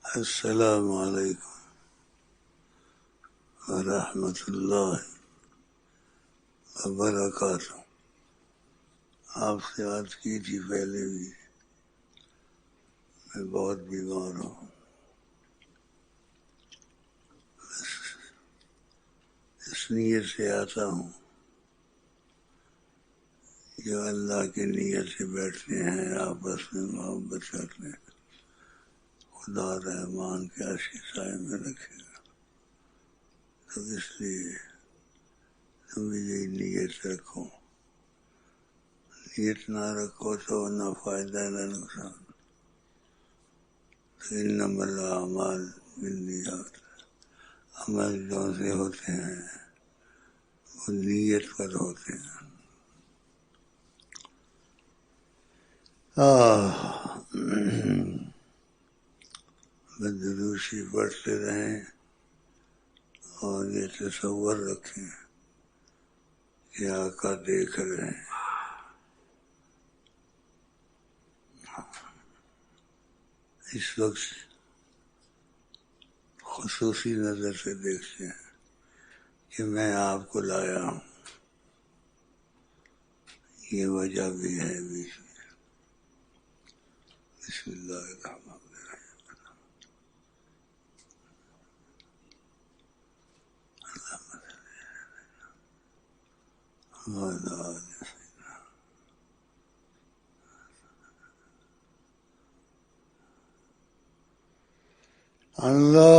السلام علیکم ورحمۃ اللہ وبرکاتہ۔ آپ سے بات کی تھی پہلے بھی، میں بہت بیمار ہوں، اس نیت سے آتا ہوں جو اللہ کی نیت سے بیٹھتے ہیں، آپس میں محبت کرتے ہیں، خدا رحمان کے عرش کے سائے میں رکھے گا۔ تو اس لیے تم بھی یہی نیت رکھو، نیت نہ رکھو تو نہ فائدہ نہ نقصان۔ انما الاعمال بالنیات، عمل جو سے ہوتے ہیں وہ نیت پر ہوتے ہیں۔ بدروشی پڑھتے رہیں اور یہ تصور رکھیں کہ آقا دیکھ رہے ہیں۔ اس وقت خصوصی نظر سے دیکھتے ہیں کہ میں آپ کو لایا ہوں، یہ وجہ بھی ہے بیچ میں۔ بسم اللہ الرحمن الرحیم۔ اللہ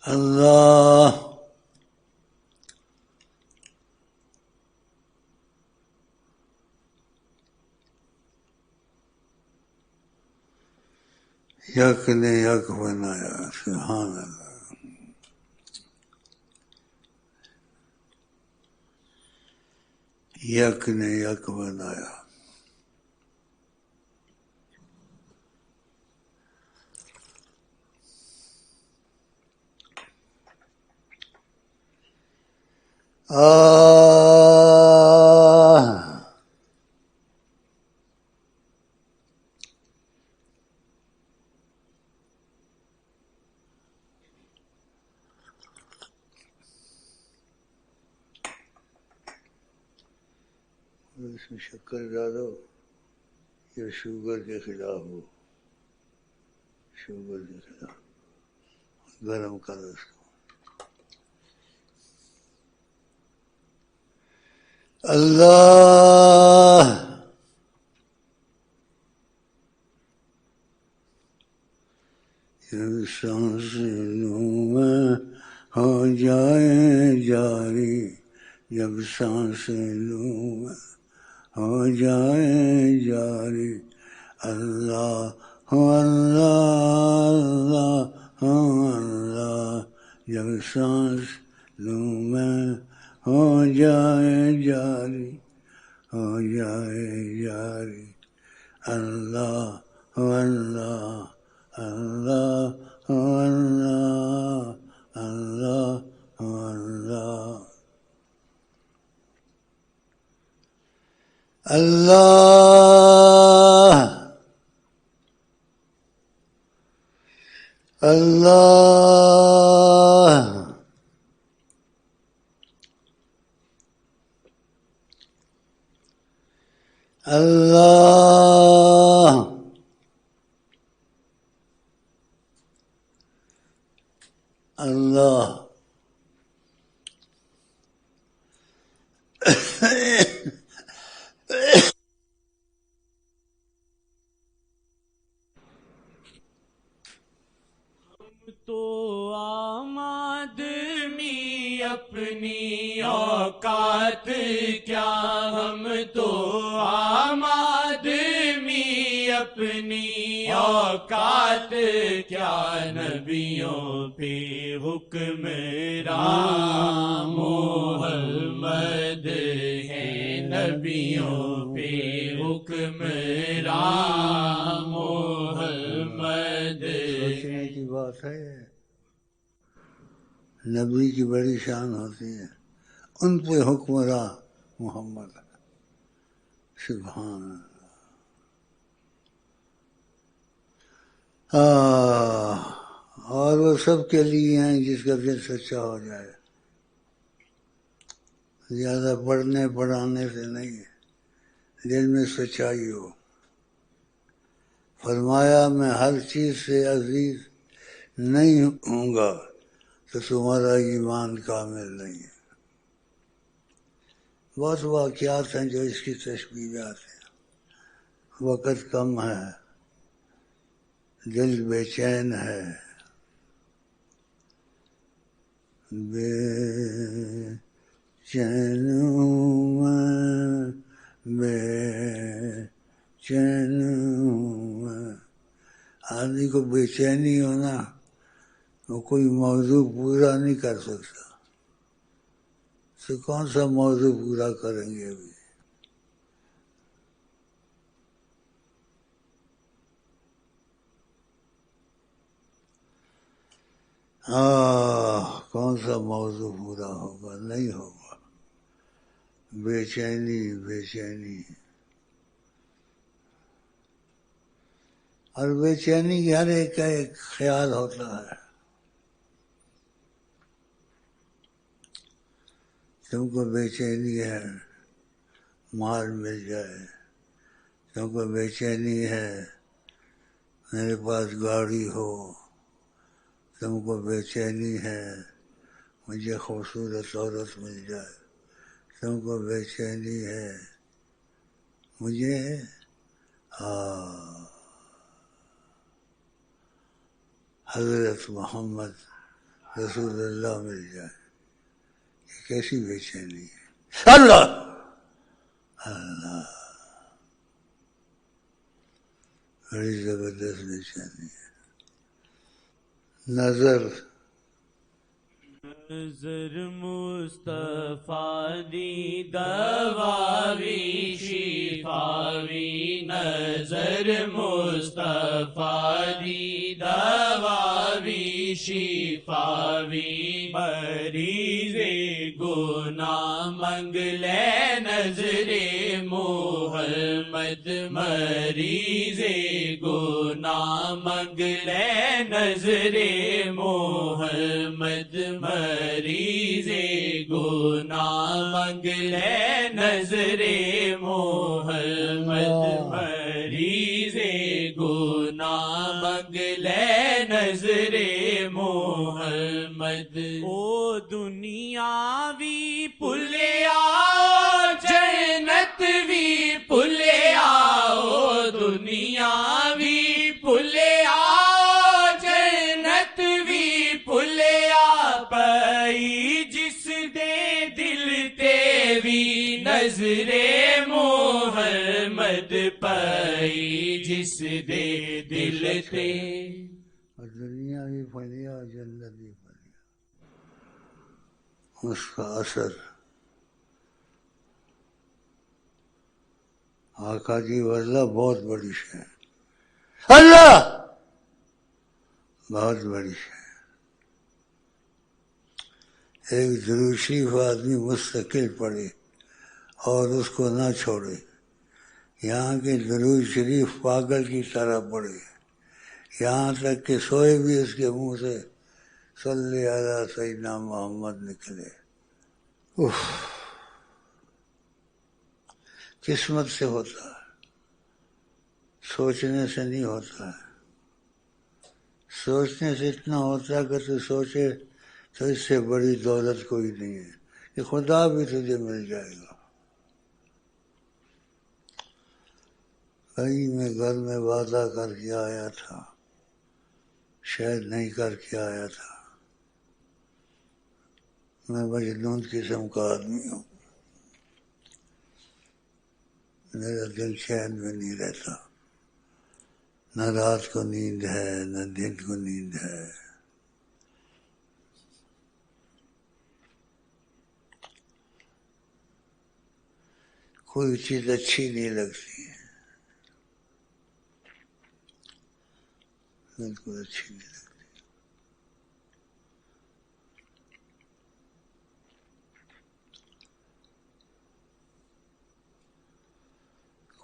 اللہ یک نے یک بنایا، سبحان اللہ۔ یک نے یک بنایا، اس میں شکر ڈالو، یہ شوگر کے خلاف ہو، شوگر کے خلاف گرم کرو اس کو۔ اللہ جب سانس لوں میں ہو جائے جاری، جب سانس لوں میں ہو جائے جاری، اللہ اللہ اللہ، جب سانس لوں میں ہو جائے جاری، ہو جائے جاری، اللہ اللہ اللہ اللہ اللہ اللہ اللہ اللہ اللہ اللہ تو عام آدمی اپنی اوقات کیا، ہم تو عام آدمی اپنی اوقات کیا، نبیوں پہ حکمران محمد ہے، نبیوں پہ حکمران محمد۔ سوچنے کی بات ہے، نبی کی بڑی شان ہوتی ہے، ان پہ حکمراں محمد سبحان اللہ۔ اور وہ سب کے لیے ہیں جس کا دل سچا ہو جائے، زیادہ پڑھنے پڑھانے سے نہیں ہے، دل میں سچائی ہو۔ فرمایا میں ہر چیز سے عزیز نہیں ہوں گا تو تمہارا ایمان کامل نہیں ہے۔ بہت واقعات ہیں جو اس کی تشبیہات ہیں، وقت کم ہے، دل بے چین ہے، بے چین میں بے چین میں۔ آدمی کو بے چینی ہونا، وہ کوئی موضوع پورا نہیں کر سکتا، تو کون سا موضوع پورا کریں گے ابھی؟ کون سا موضوع پورا ہوگا؟ نہیں ہوگا۔ بے چینی بے چینی، اور بے چینی ہر ایک کا ایک خیال ہوتا ہے۔ تم کو بے چینی ہے مال مل جائے، تم کو بے چینی ہے میرے پاس گاڑی ہو، تم کو بے چینی ہے مجھے خوبصورت عورت مل جائے، تم کو بے چینی ہے مجھے حضرت محمد رسول اللہ مل جائے۔ یہ کیسی بے چینی ہے؟ اللہ اللہ، بڑی زبردست بے چینی ہے۔ نظر مصطفیٰ دی دواوی شفاوی، نظر مصطفیٰ دی دواوی شفاوی، مریض گناہ منگ لے نظر محمد، مریض گناہ منگ لے نظر محمد، مریض گناہ منگ لے نظر محمد، مریض گناہ منگ لے نظر محمد۔ او دنیاوی پلیا جنت وی پلیا، او دنیاوی پلیا جنت وی پلیا، پئی جس دے دل تے وی نظر محمد، پئی جس دے دل تے۔ دنیا بھی پھلیا جنت بھی پھلیا، اس کا اثر آقا کی وضع بہت بڑی شے، اللہ بہت بڑی شے۔ ایک درود شریف آدمی مستقل پڑھے اور اس کو نہ چھوڑے، یہاں کے درود شریف پاگل کی طرح پڑھے، یہاں تک کہ سوئے بھی اس کے منہ سے صلی علی سیدنا محمد نکلے۔ قسمت سے ہوتا ہے، سوچنے سے نہیں ہوتا ہے۔ سوچنے سے اتنا ہوتا ہے کہ تو سوچے تو اس سے بڑی دولت کوئی نہیں ہے کہ خدا بھی تجھے مل جائے گا۔ کہیں میں گھر میں وعدہ کر کے آیا تھا، شاید نہیں کر کے آیا تھا۔ میں مجنون قسم کا آدمی ہوں، میرا دل چین میں نہیں رہتا، نہ رات کو نیند ہے نہ دن کو نیند ہے۔ کوئی چیز اچھی نہیں لگتی، بالکل اچھی نہیں لگتی۔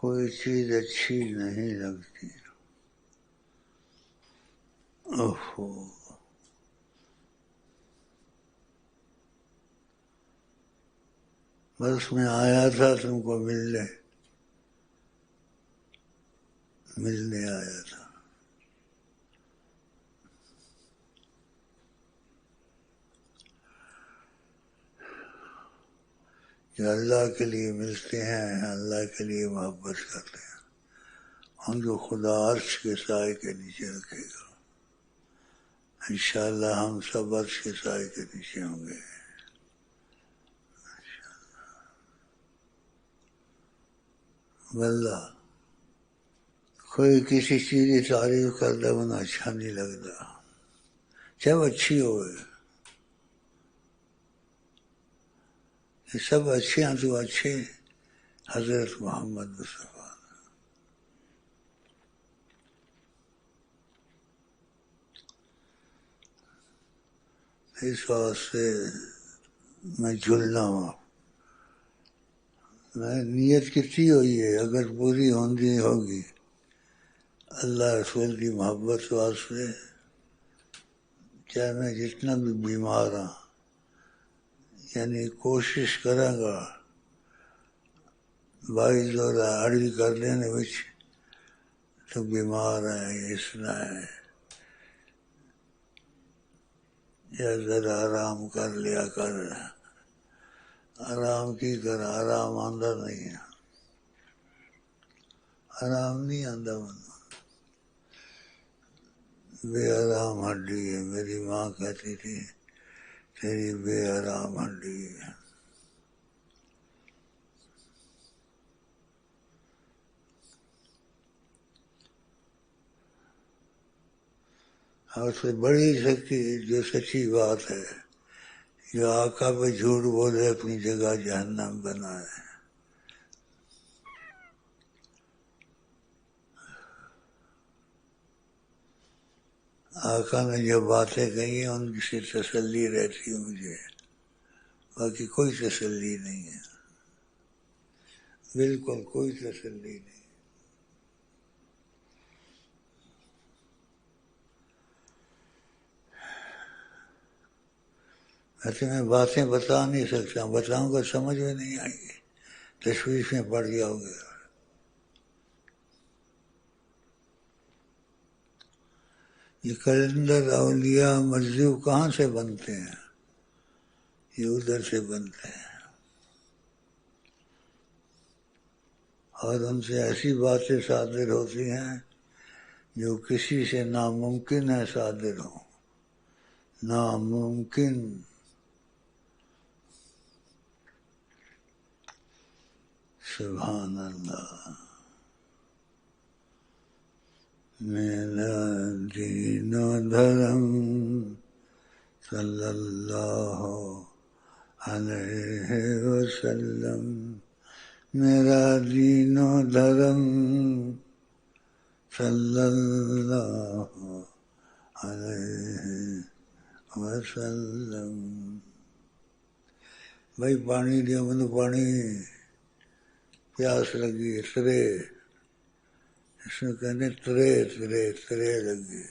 کوئی چیز اچھی نہیں لگتی. اوہو، بس میں آیا تھا تم کو ملنے آیا تھا. جو اللہ کے لیے ملتے ہیں، اللہ کے لیے محبت کرتے ہیں، ان کو خدا عرش کے سائے کے نیچے رکھے گا. انشاءاللہ ہم سب عرش کے سائے کے نیچے ہوں گے. واللہ کوئی کسی چیز کی تعریف کرتا انہیں اچھا نہیں لگتا، جب اچھی ہوئے. یہ سب اچھے ہیں تو اچھے حضرت محمد مصطفیٰ. اس واسطے میں جھلنا ہوں. میں نیت کتنی ہوئی ہے، اگر پوری ہوگی اللہ رسول کی محبت واسطے، چاہے میں جتنا بھی بیمار ہوں، یعنی کوشش کروں گا بائی دورہ اڑی کر دینے وچ تو بیمار ہیں، اس طرح ہے، یا ذرا آرام کر لیا کر. آرام کی کر، آرام آندہ نہیں ہے، آرام نہیں آندہ بندہ. بے آرام ہڈی ہے، میری ماں کہتی تھی تیری بے آرام ہڈی ہے. اور اس سے بڑی جو سچی بات ہے، جو آقا پہ جھوٹ بولے اپنی جگہ جہنم بنائے. آقا نے جو باتیں کہی ہیں ان سے تسلی رہتی ہے مجھے، باقی کوئی تسلی نہیں ہے، بالکل کوئی تسلی نہیں. ایسے میں باتیں بتا نہیں سکتا، بتاؤں گا سمجھ میں نہیں آئے گی، تشویش میں پڑ جاؤ گے. یہ کلندر اولیاء مجذوب کہاں سے بنتے ہیں؟ یہ ادھر سے بنتے ہیں، اور ان سے ایسی باتیں صادر ہوتی ہیں جو کسی سے ناممکن ہے صادر ہوں. ناممکن. سبحان اللہ. میرا دین و دھرم صلی اللہ علیہ وسلم، میرا دین و دھرم صلی اللہ علیہ وسلم. بھائی پانی دیا مجھے، پانی پیاس لگی، ترے اس میں کہنے ترے لگی.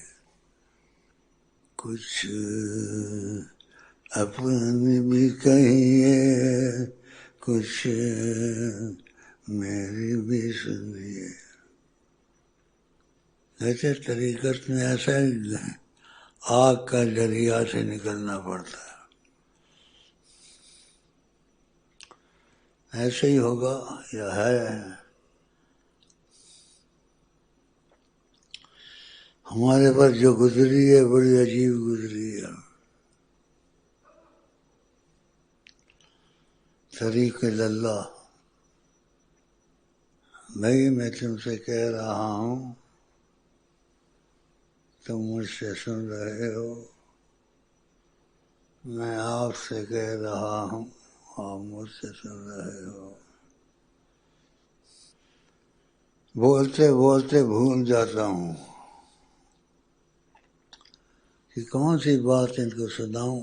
کچھ اپنی بھی کہیے، کچھ میری بھی سنیے. ایسے طریقت میں ایسا آگ کا دریا سے نکلنا پڑتا ہے. ایسے ہی ہوگا یا ہے. ہمارے پاس جو گزری ہے بڑی عجیب گزری ہے. طریق اللہ. بھائی میں تم سے کہہ رہا ہوں، تم مجھ سے سن رہے ہو، میں آپ سے کہہ رہا ہوں، آپ مجھ سے سن رہے ہو. بولتے بولتے بھول جاتا ہوں کہ کون سی بات ان کو سناؤں.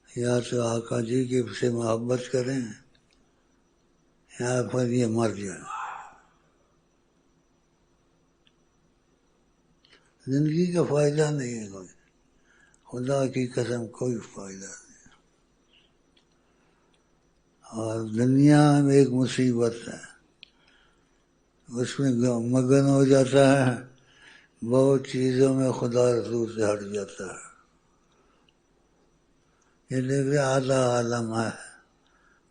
یا تو آقا جی کی سے محبت کریں، یہاں پر یہ مر جائے. زندگی کا فائدہ نہیں ہے کوئی، خدا کی قسم کوئی فائدہ نہیں. اور دنیا میں ایک مصیبت ہے، اس میں مگن ہو جاتا ہے، بہت چیزوں میں خدا رسول سے ہٹ جاتا ہے. یہ دیکھ رہے آدھا عالم ہے،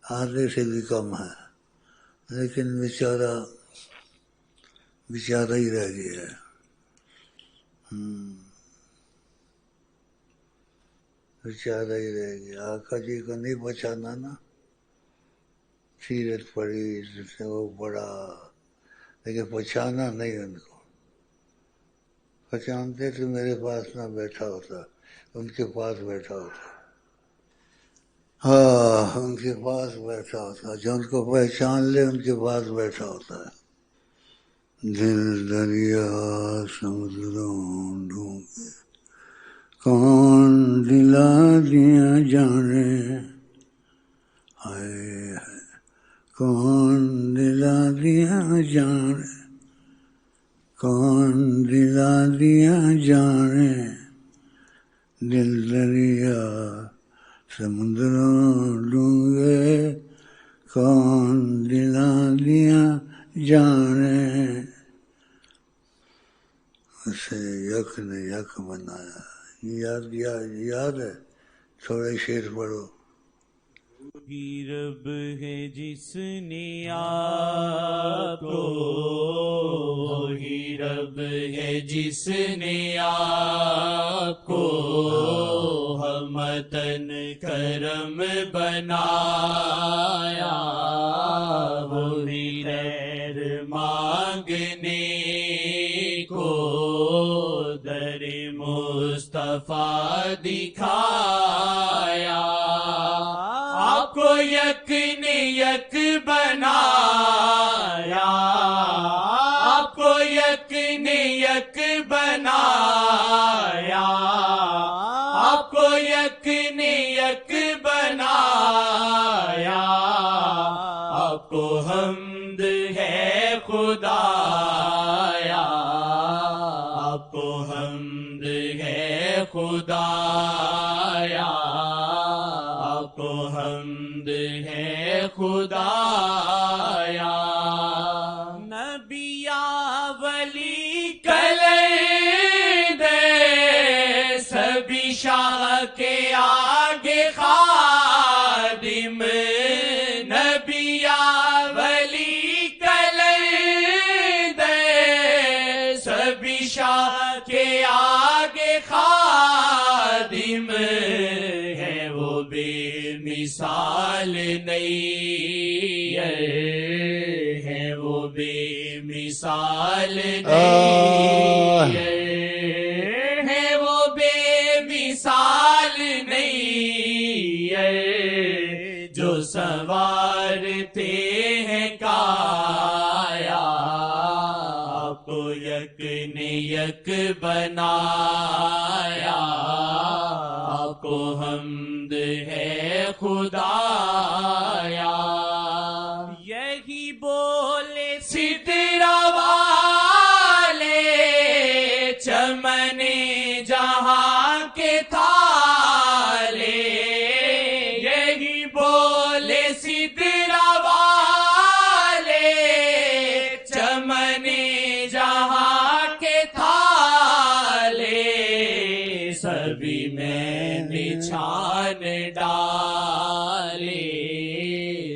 آدھے سے بھی کم ہے، لیکن بیچارہ ہی رہ گیا ہے. بیچارہ ہی رہ گیا. آقا جی کو نہیں پہچانا نا، سیرت پڑھی وہ پڑھا، لیکن پہچانا نہیں ان کو. پہچانتے تو میرے پاس نہ بیٹھا ہوتا، ان کے پاس بیٹھا ہوتا. ہاں، ان کے پاس بیٹھا ہوتا، جو ان کو پہچان لے ان کے پاس بیٹھا ہوتا ہے. دل دریا سمندروں ڈھونڈے، کون دلا دیا جانے، ہائے کون دلا دیا جانے، کون دلا دیا جانے. دل دریا سمندروں ڈھونڈے، کون دلا دیا جانے. اسے یک نے یک بنایا. یاد ہے؟ تھوڑے شعر پڑھو. ہی رب ہے جس نے آپ کو، وہی رب ہے جس نے آپ کو ہمتن کرم بنایا. وہی خیر مانگنے کو در مصطفیٰ دکھایا. آپ کو یک نے یک بنایا، آپ کو یک نے یک بنایا، آپ کو یک نے یک بنایا. آپ کو حمد ہے خدایا، آپ کو حمد ہے خدایا، آپ کو حمد ہے خدایا. نبی ولی کلیندے سبھی شاہ کے آگے خادم. نبی ولی کلیندے سبھی شاہ کے آگے خادم. ہے وہ بے مثال نہیں ہے، وہ بے مثال نہیں ہے، وہ بے مثال نہیں ہے. جو سنوارتے ہیں کایا، آپ کو یک نے یک بنایا. آپ کو حمد ہے خدایا. یہی بولے سدرا والے چمن جہاں کے تھالے. یہی بولے سدرا والے چمن جہاں کے تھالے. سبھی میں نچھان ڈالے،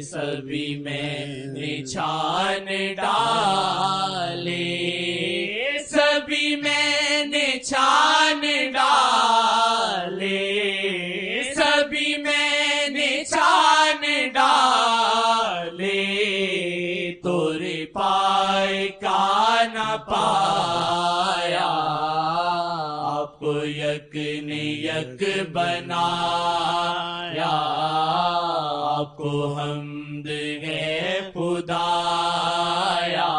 سبھی میں نچھان ڈالے، سبھی میں نچھان ڈالے، سبھی میں نچھان ڈالے. تورے پائے کا نہ پایا، آپ کو یک نے یک بنایا. آپ کو حمد ہے خدایا،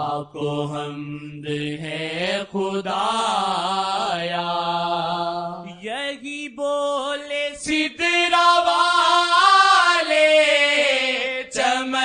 آپ کو حمد ہے خدایا. یہی بولے سدرا والے چمن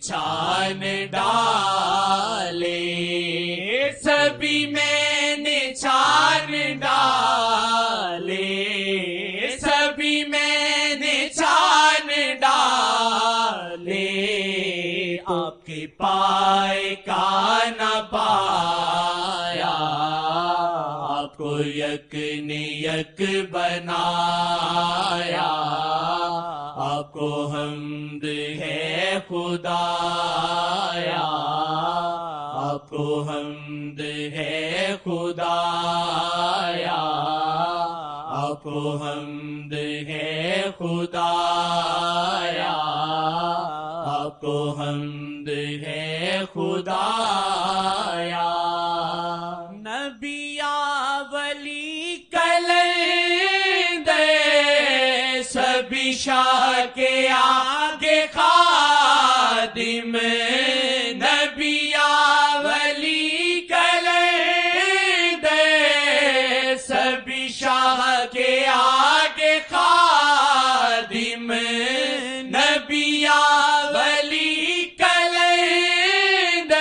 چھان ڈالے، سبھی میں نے چھان ڈالے، سبھی میں نے چھان ڈالے، آپ کے پائے کا نہ پایا، آپ کو یک نے یک بنایا، آپ کو حمد ہے خدایا، آپ کو حمد ہے خدایا، آپ کو حمد ہے خدایا، آپ کو حمد ہے خدایا۔ نبیا ولی کلندر سبھی شاہ کے آگے خادم، نبیا ولی کلندر سبھی شاہ کے آگے خادم، نبیا ولی کلندر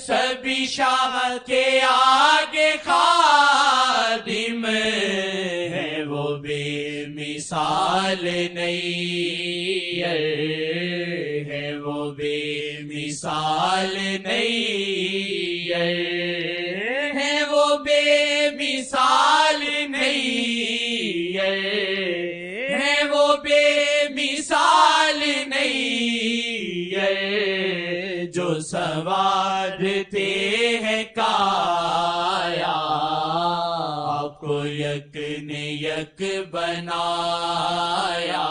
سبھی شاہ کے آگے خادم، ہے وہ بے مثال نہیں ہے وہ بے مثال نہیں ہے وہ بے مثال نہیں ہے وہ بے مثال نہیں جو سنوارتے ہیں کایا، آپ کو یک نے یک بنایا،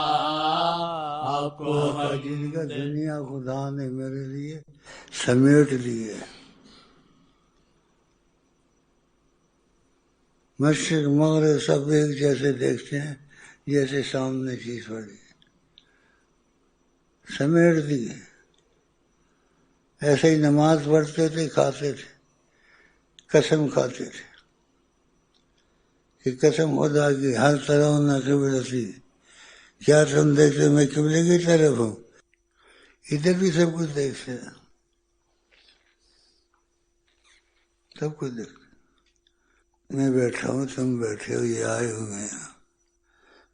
آپ کو جن کا دنیا خدا نے میرے لیے سمیٹ لی ہے، مشرق مغرب سب ایک جیسے دیکھتے ہیں، جیسے سامنے چیز پڑی سمیٹ دی ہے۔ ایسے ہی نماز پڑھتے تھے، کھاتے تھے، قسم کھاتے تھے کہ قسم خدا کی ہر طرح نہ قبلتی، کیا تم دیکھتے میں قبلے کی طرف ہوں؟ ادھر بھی سب کچھ دیکھتے ہیں، سب کچھ دیکھتے۔ میں بیٹھا ہوں، تم بیٹھے ہو، یہ آئے ہوئے ہیں،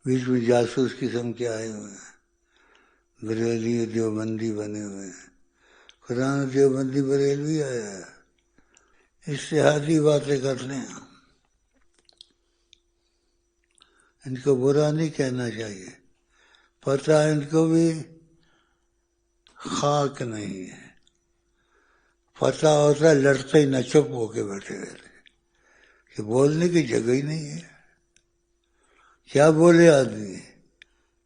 بیچ میں جاسوس قسم کے آئے ہوئے ہیں، بریلوی دیوبندی بنے ہوئے ہیں، قرآن دیوبندی بریلوی آیا ہے، اشتہادی باتیں کرتے ہیں۔ ان کو برا نہیں کہنا چاہیے، پتہ ان کو بھی خاک نہیں ہے، پتہ ہوتا لڑتے ہی نہ چپ ہو کے بیٹھے رہتے کہ بولنے کی جگہ ہی نہیں ہے، کیا بولے آدمی،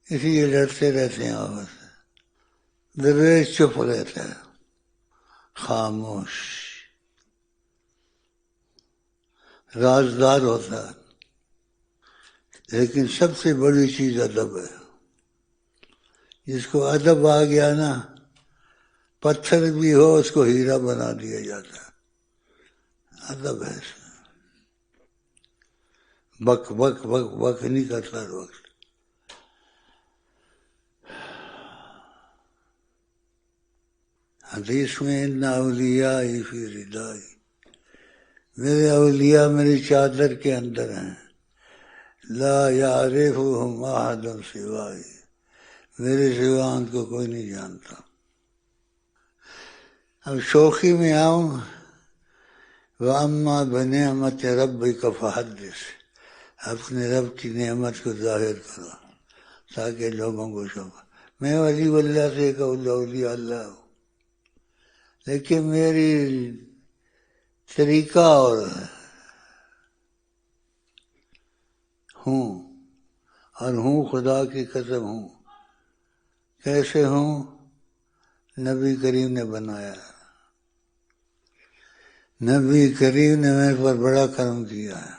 اسی لیے لڑتے رہتے ہیں آپس میں۔ درویش چپ رہتا ہے، خاموش، رازدار ہوتا ہے، لیکن سب سے بڑی چیز ادب ہے۔ جس کو ادب آ گیا نا، پتھر بھی ہو اس کو ہیرا بنا دیا جاتا ہے، ادب ہے۔ بک بک بک بک نہیں کرتا ہر وقت۔ حدیث میں ان اولیاء فی ردائی، میرے اولیاء میری چادر کے اندر ہیں، لا یعرفہم احد سوائی، میرے سوا ان کو کوئی نہیں جانتا۔ اب شوخی میں آؤں، وَأَمَّا بِنِعْمَةِ رَبِّكَ فَحَدِّثْ، اپنے رب کی نعمت کو ظاہر کرو تاکہ لوگوں کو شوق۔ میں ولی اللہ سے ایک اولیاء اللہ ہوں، لیکن میری طریقہ اور ہوں، اور ہوں خدا کی قسم ہوں۔ کیسے ہوں؟ نبی کریم نے بنایا، نبی کریم نے میرے پر بڑا کرم کیا ہے۔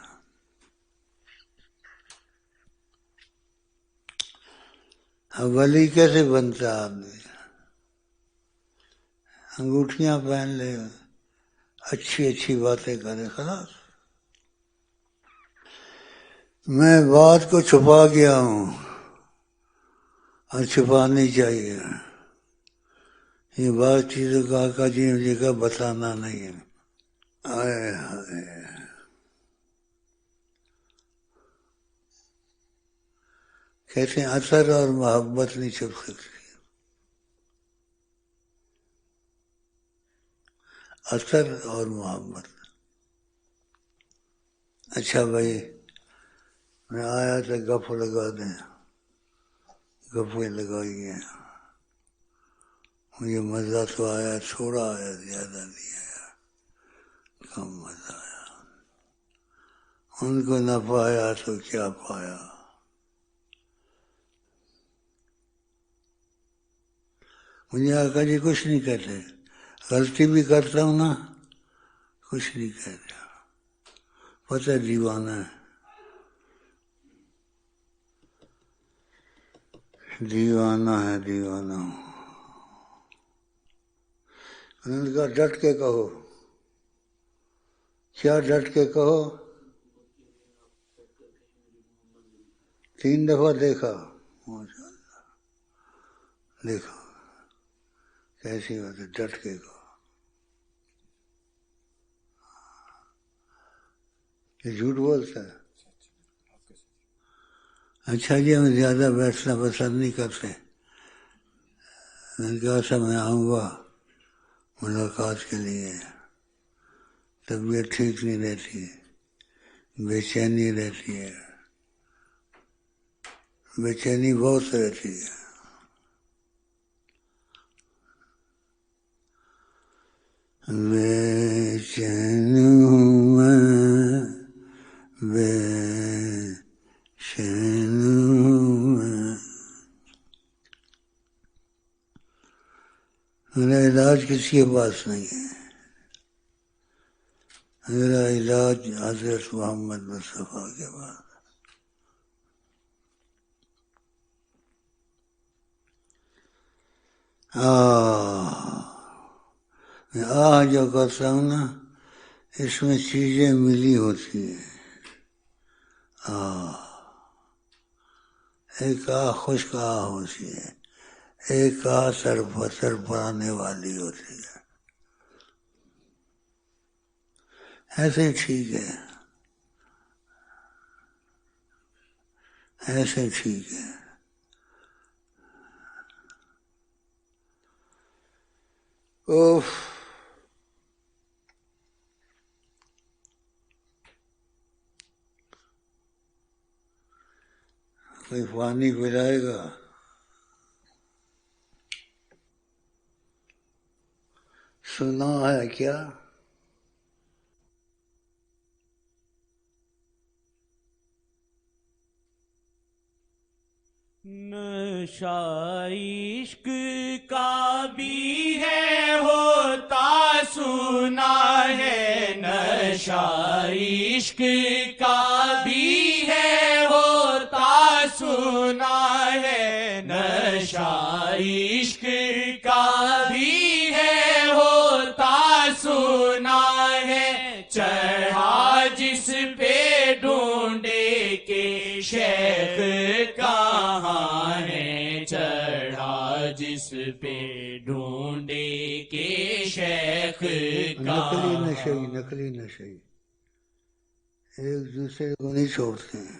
اب ولی کیسے بنتا ہے آدمی؟ انگوٹھیاں پہن لے، اچھی اچھی باتیں کرے، خلاص۔ میں بات کو چھپا گیا ہوں، اور چھپانی چاہیے۔ یہ بات چیزوں کا آقا جی نے مجھے کہا بتانا نہیں ہے. آئے ہائے، کہتے ہیں اثر اور محبت نہیں چھپ سکتی. اثر اور محبت. اچھا بھائی، میں آیا تو گپ لگا دیں، گپیں لگائی ہیں. مجھے مزہ تو آیا، تھوڑا آیا، زیادہ نہیں آیا، کم مزہ آیا. ان کو نہ پایا تو کیا پایا. مجھے آقا جی کچھ نہیں کہتے، غلطی بھی کرتا ہوں نا کچھ نہیں کہتا. پتہ ہے دیوانہ ہے، دیوانہ ہے، دیوانہ ہوں. انہوں نے کہا ڈٹ کے کہو. کیا ڈٹ کے کہو؟ 3 دفعہ دیکھا. ماشاء اللہ، دیکھو کیسی بات ہے، ڈٹ کے کہو. یہ جھوٹ بولتا ہے. اچھا جی، ہم زیادہ بیٹھنا پسند نہیں کرتے. میں نے کہا تھا میں آؤں گا ملاقات کے لیے، طبیعت ٹھیک نہیں رہتی، بے چینی رہتی ہے، بے چینی بہت رہتی ہے. بے چین ہوں میں، بے چین ہوں میں. میرا علاج کسی کے پاس نہیں ہے، میرا علاج حضرت محمد مصطفیٰ کے پاس. جو کرتا ہوں نا اس میں چیزیں ملی ہوتی ہیں. ایک خشک ہوتی ہے، ایک سر پڑانے والی ہوتی ہے. ایسے ٹھیک ہے، ایسے ٹھیک ہے. اوف، کوئی پانی پلائے گا؟ سنا ہے کیا؟ نشہ عشق کا بھی ہے ہوتا سنا ہے، نشہ عشق کا بھی ہے ہوتا سنا ہے، نشہ عشق کا بھی ہے ہوتا سنا ہے. چڑھا جس پہ ڈھونڈے کے شیخ کہاں ہے، چڑھا جس پہ ڈھونڈے کے شیخ نقلی کہاں. نشئی، نقلی نشئی ایک دوسرے کو نہیں چھوڑتے ہیں.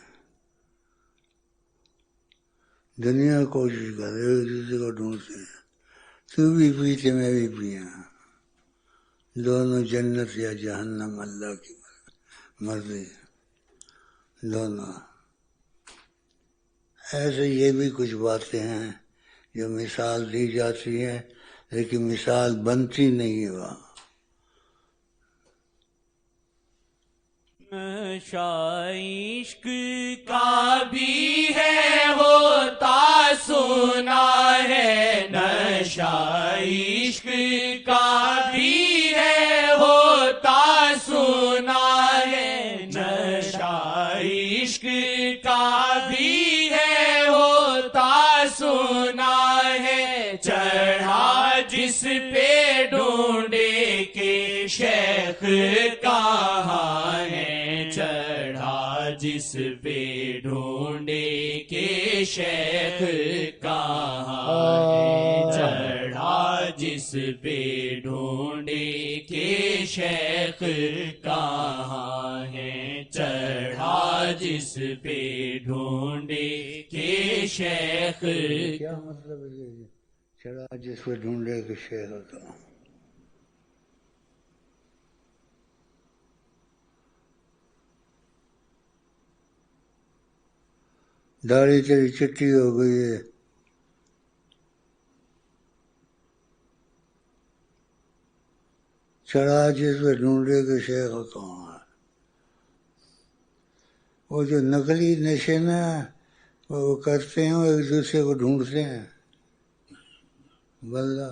دنیا کوشش کر ایک دوسرے کو ڈھونڈتے ہیں. تو بھی پیتے میں بھی پیا، دونوں جنت یا جہنم، اللہ کی مرضی، دونوں. ایسے یہ بھی کچھ باتیں ہیں جو مثال دی جاتی ہے لیکن مثال بنتی نہیں ہے وہاں. نشہ عشق کا بھی ہے ہوتا سنا ہے، نشہ عشق کا بھی ہے ہوتا سنا ہے، نشہ عشق کا بھی ہے ہوتا سنا ہے. چڑھا جس پہ ڈھونڈے کے شیخ کہاں ہے، چڑھا جس پہ ڈھونڈے کے شیخ کہاں ہے، چڑھا جس جس پہ ڈھونڈے کہ شیخ کہاں ہے، چڑھا جس پہ ڈھونڈے کہ شیخ. کیا مطلب ہے؟ چڑھا جس پہ ڈھونڈے کہ شیخ کہاں. داڑھی تیری چٹی ہو گئی ہے، چڑھا جس پہ ڈھونڈے کہ شیخ کہاں ہے. وہ جو نقلی نشے نا وہ کرتے ہیں، وہ ایک دوسرے کو ڈھونڈتے ہیں. بندہ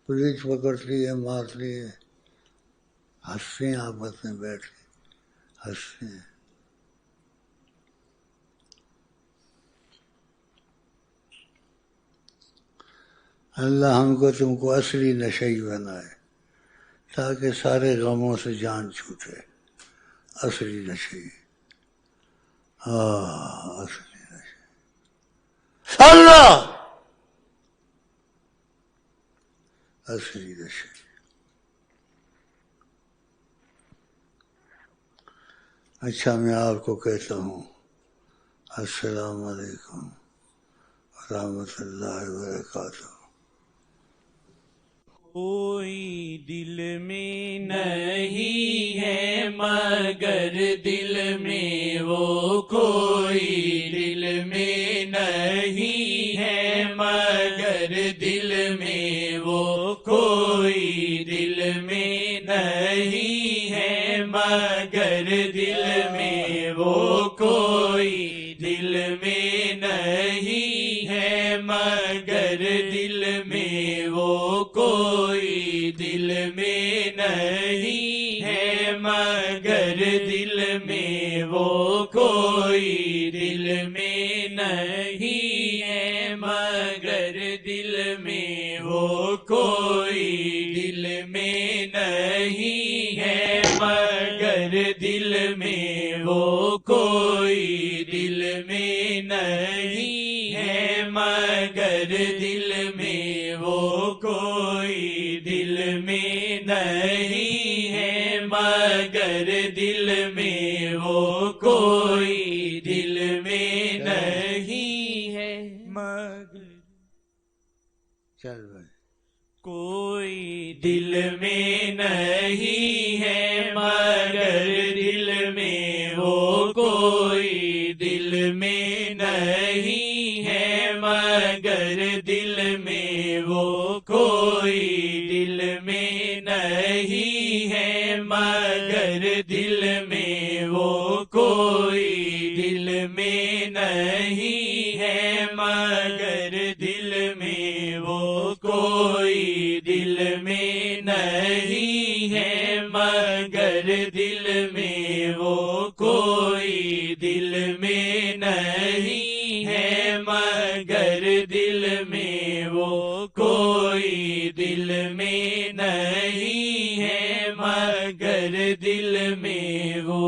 پولیس پکڑتی ہے، مارتی ہے، ہنستے ہیں آپس میں بیٹھ کے، ہنستے ہیں. اللہ ہم کو تم کو اصلی نشئی بنائے تاکہ سارے غموں سے جان چھوٹے. اصلی نشئی، اصلی نشئی اللہ، اصلی نشئی. اچھا میں آپ کو کہتا ہوں السلام علیکم ورحمۃ اللہ وبرکاتہ. کوئی دل میں نہیں ہے مگر دل میں وہ کوئی دل میں نہیں ہے مگر دل میں وہ کوئی دل میں نہیں ہے مگر دل میں وہ کوئی دل میں نہیں ہے مگر دل میں وہ کوئی دل میں نہیں ہے مگر دل میں وہ کوئی دل میں نہیں ہے مگر دل میں وہ کوئی دل میں نہیں ہے مگر دل میں وہ کوئی دل میں نہیں ہے مگر دل میں وہ کوئی دل میں نہیں ہے مگر دل میں وہ کوئی دل میں نہیں ہے مگر. چل بھائی. کوئی دل میں نہیں ہے مگر دل میں وہ کوئی دل میں نہیں ہے مگر دل میں وہ کوئی دل میں نہیں ہے مگر دل میں وہ کوئی دل میں نہیں ہے مگر دل میں وہ کوئی دل میں نہیں ہے مگر دل میں وہ کوئی دل میں نہیں ہے مگر دل میں وہ کوئی دل میں نہیں ہے مگر دل میں وہ